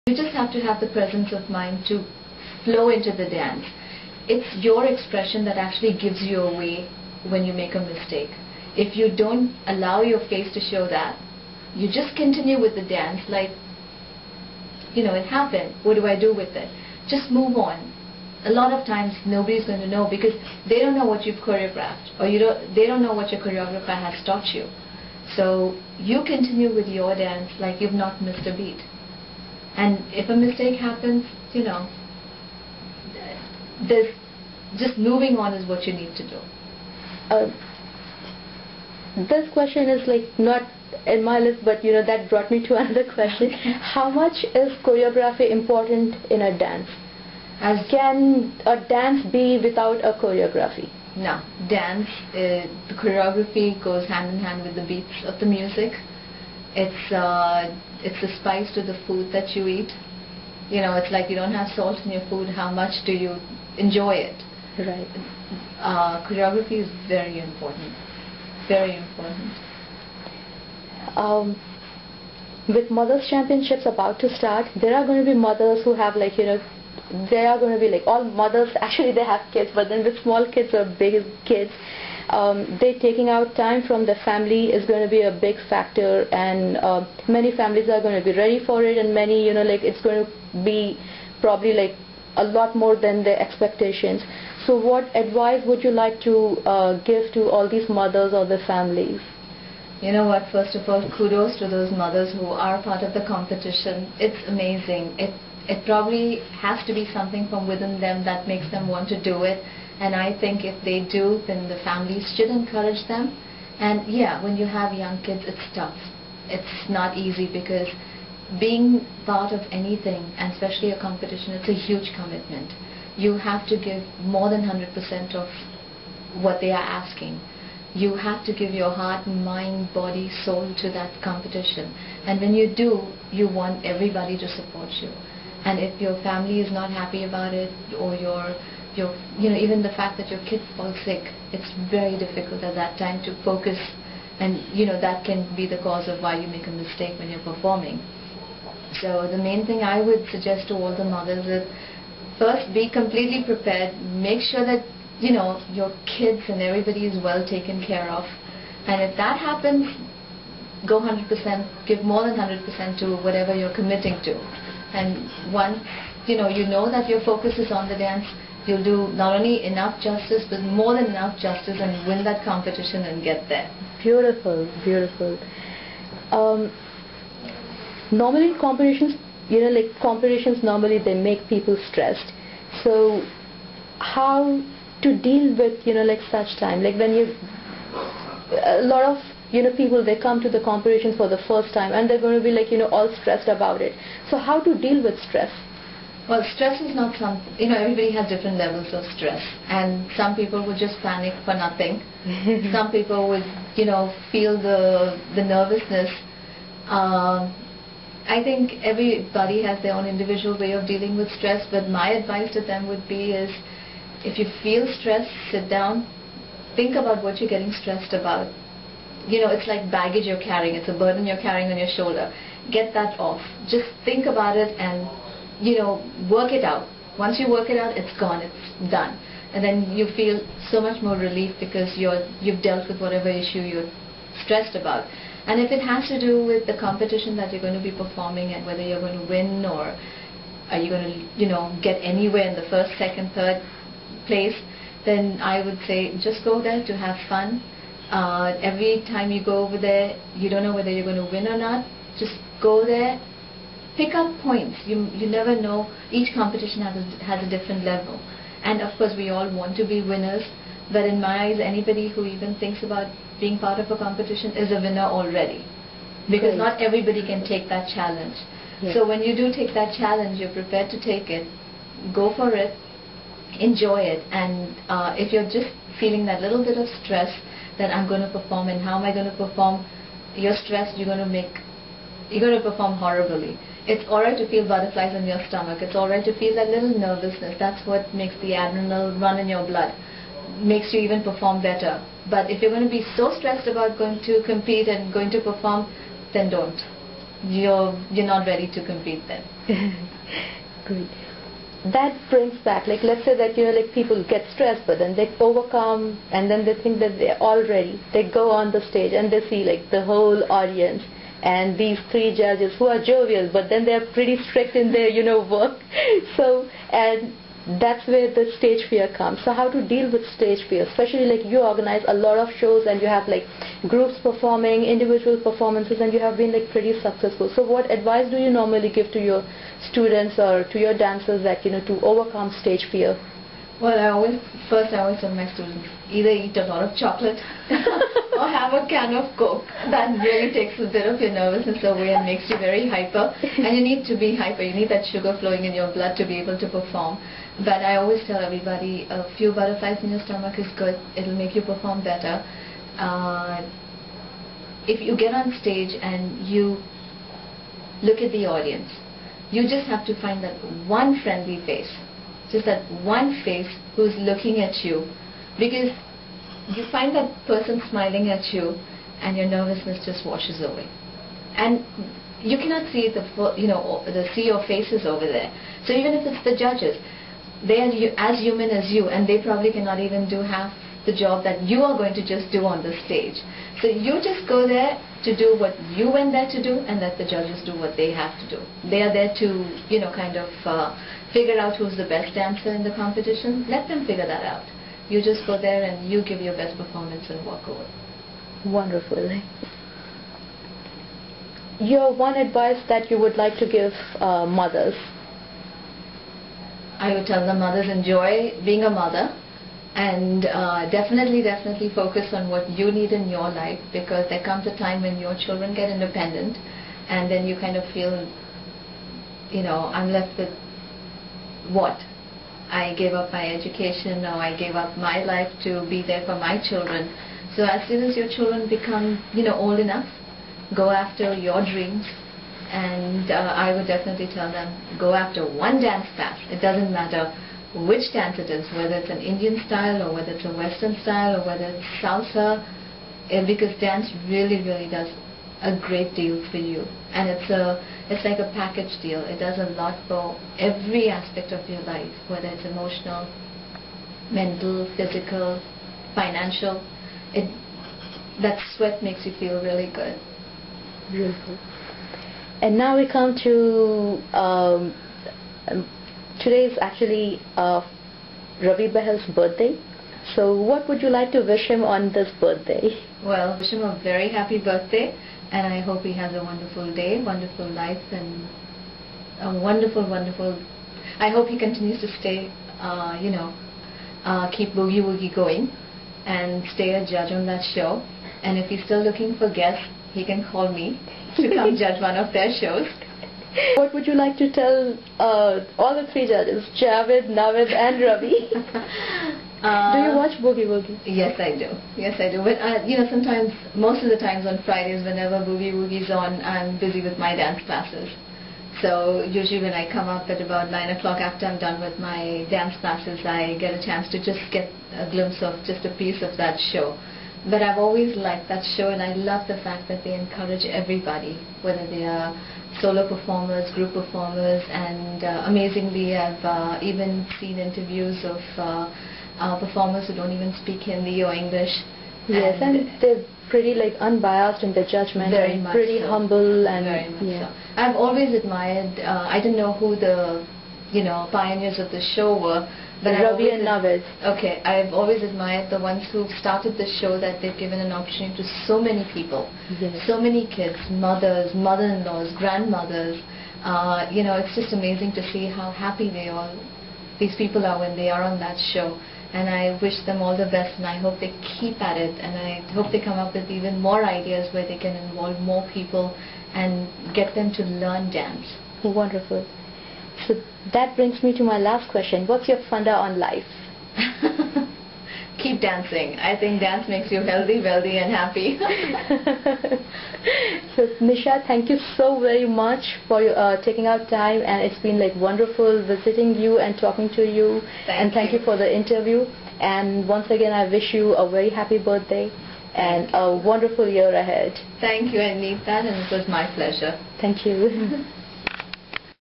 You just have to have the presence of mind to flow into the dance. It's your expression that actually gives you away when you make a mistake. If you don't allow your face to show that, you just continue with the dance like, it happened. What do I do with it? Just move on. A lot of times nobody's going to know because they don't know what you've choreographed, or they don't know what your choreographer has taught you. So you continue with your dance like you've not missed a beat. And if a mistake happens, there's just moving on is what you need to do. This question is not in my list, but that brought me to another question. How much is choreography important in a dance? Can a dance be without a choreography? No. Dance, the choreography goes hand in hand with the beats of the music. It's the spice to the food that you eat. It's like you don't have salt in your food, how much do you enjoy it? Right. Choreography is very important. Very important. With Mothers Championships about to start, there are going to be mothers who have they are going to be all mothers, actually they have kids, but then with small kids or big kids, they taking out time from the family is going to be a big factor, and many families are going to be ready for it, and many, it's going to be probably a lot more than their expectations. So what advice would you like to give to all these mothers or the families? You know what, first of all, kudos to those mothers who are part of the competition. It's amazing. It probably has to be something from within them that makes them want to do it. And I think if they do, then the families should encourage them. And yeah, when you have young kids, it's tough. It's not easy because being part of anything, and especially a competition, it's a huge commitment. You have to give more than 100% of what they are asking. You have to give your heart, mind, body, soul to that competition. And when you do, you want everybody to support you. And if your family is not happy about it, or even the fact that your kid falls sick, it's very difficult at that time to focus, and that can be the cause of why you make a mistake when you're performing. So the main thing I would suggest to all the mothers is, first, be completely prepared. Make sure that your kids and everybody is well taken care of. And if that happens, go 100%, give more than 100% to whatever you're committing to. And once you know that your focus is on the dance, you'll do not only enough justice, but more than enough justice, and win that competition and get there. Beautiful, beautiful. Normally competitions, competitions normally they make people stressed. So how to deal with such time, when a lot of people, they come to the competition for the first time and they're going to be all stressed about it. So how to deal with stress? Well, stress is not something, everybody has different levels of stress, and some people would just panic for nothing. Some people would feel the nervousness. I think everybody has their own individual way of dealing with stress, but my advice to them would be is, if you feel stressed, sit down, think about what you're getting stressed about. It's like baggage you're carrying, it's a burden you're carrying on your shoulder. Get that off. Just think about it and, work it out. Once you work it out, it's gone, it's done. And then you feel so much more relief because you've dealt with whatever issue you're stressed about. And if it has to do with the competition that you're going to be performing and whether you're going to win or are you going to, get anywhere in the first, second, third place, then I would say just go there to have fun. Every time you go over there, you don't know whether you're going to win or not. Just go there, pick up points. You never know. Each competition has a different level. And of course, we all want to be winners. But in my eyes, anybody who even thinks about being part of a competition is a winner already. Because not everybody can take that challenge. Yes. So when you do take that challenge, you're prepared to take it. Go for it. Enjoy it. And if you're just feeling that little bit of stress that I'm going to perform and how am I going to perform, you're stressed, you're going to perform horribly. It's alright to feel butterflies in your stomach. It's alright to feel that little nervousness. That's what makes the adrenaline run in your blood. Makes you even perform better. But if you're going to be so stressed about going to compete and going to perform, then don't. you're not ready to compete then. Great. That brings back, like, let's say that, like, people get stressed, but then they overcome, and then they think that they're all ready. They go on the stage and they see, like, the whole audience and these three judges who are jovial, but then they're pretty strict in their, work. So, and that's where the stage fear comes. So how to deal with stage fear, especially like you organize a lot of shows and you have like groups performing, individual performances, and you have been like pretty successful. So what advice do you normally give to your students or to your dancers that, to overcome stage fear? Well, I always tell my students, either eat a lot of chocolate or have a can of Coke. That really takes a bit of your nervousness away and makes you very hyper. And you need to be hyper. You need that sugar flowing in your blood to be able to perform. But I always tell everybody, a few butterflies in your stomach is good. It'll make you perform better. If you get on stage and you look at the audience, you just have to find that one friendly face. Just that one face who's looking at you, because you find that person smiling at you and your nervousness just washes away. And you cannot see the sea of faces over there. So even if it's the judges, they are as human as you, and they probably cannot even do half the job that you are going to just do on the stage. So you just go there to do what you went there to do, and let the judges do what they have to do. They are there to, figure out who's the best dancer in the competition. Let them figure that out. You just go there and you give your best performance and walk away. Wonderful. Your one advice that you would like to give mothers? I would tell the mothers, enjoy being a mother, and definitely focus on what you need in your life, because there comes a time when your children get independent and then you kind of feel, I'm left with what? I gave up my education, or I gave up my life to be there for my children. So as soon as your children become, old enough, go after your dreams. And I would definitely tell them, go after one dance class. It doesn't matter which dance it is, whether it's an Indian style or whether it's a Western style or whether it's salsa, because dance really does a great deal for you. And it's like a package deal. It does a lot for every aspect of your life, whether it's emotional, mental, physical, financial. That sweat makes you feel really good. Beautiful. And now we come to today is actually Ravi Bahal's birthday. So what would you like to wish him on this birthday? Well, wish him a very happy birthday, and I hope he has a wonderful day, wonderful life, and a wonderful. I hope he continues to stay, keep Boogie Woogie going, and stay a judge on that show. And if he's still looking for guests, he can call me to come judge one of their shows. What would you like to tell all the three judges, Javed, Navid, and Ravi? Do you watch Boogie Woogie? Yes, I do. But sometimes, most of the times on Fridays, whenever Boogie Woogie's on, I'm busy with my dance classes. So usually when I come up at about 9 o'clock after I'm done with my dance classes, I get a chance to just get a glimpse of just a piece of that show. But I've always liked that show, and I love the fact that they encourage everybody, whether they are solo performers, group performers, and amazingly I've even seen interviews of performers who don't even speak Hindi or English. Yes, and they're pretty unbiased in their judgment, very much pretty so. humble, and very much so. I've always admired. I didn't know who the pioneers of the show were, but Ravi and Navid. Okay, I've always admired the ones who started the show, that they've given an opportunity to so many people, so many kids, mothers, mother-in-laws, grandmothers. It's just amazing to see how happy these people are when they are on that show. And I wish them all the best, and I hope they keep at it, and I hope they come up with even more ideas where they can involve more people and get them to learn dance. Wonderful. So that brings me to my last question. What's your funda on life? Keep dancing. I think dance makes you healthy, wealthy, and happy. So Nisha, thank you so very much for taking out time, and it's been wonderful visiting you and talking to you. Thank you for the interview. And once again, I wish you a very happy birthday. and a wonderful year ahead. Thank you, I need that, and it was my pleasure. Thank you.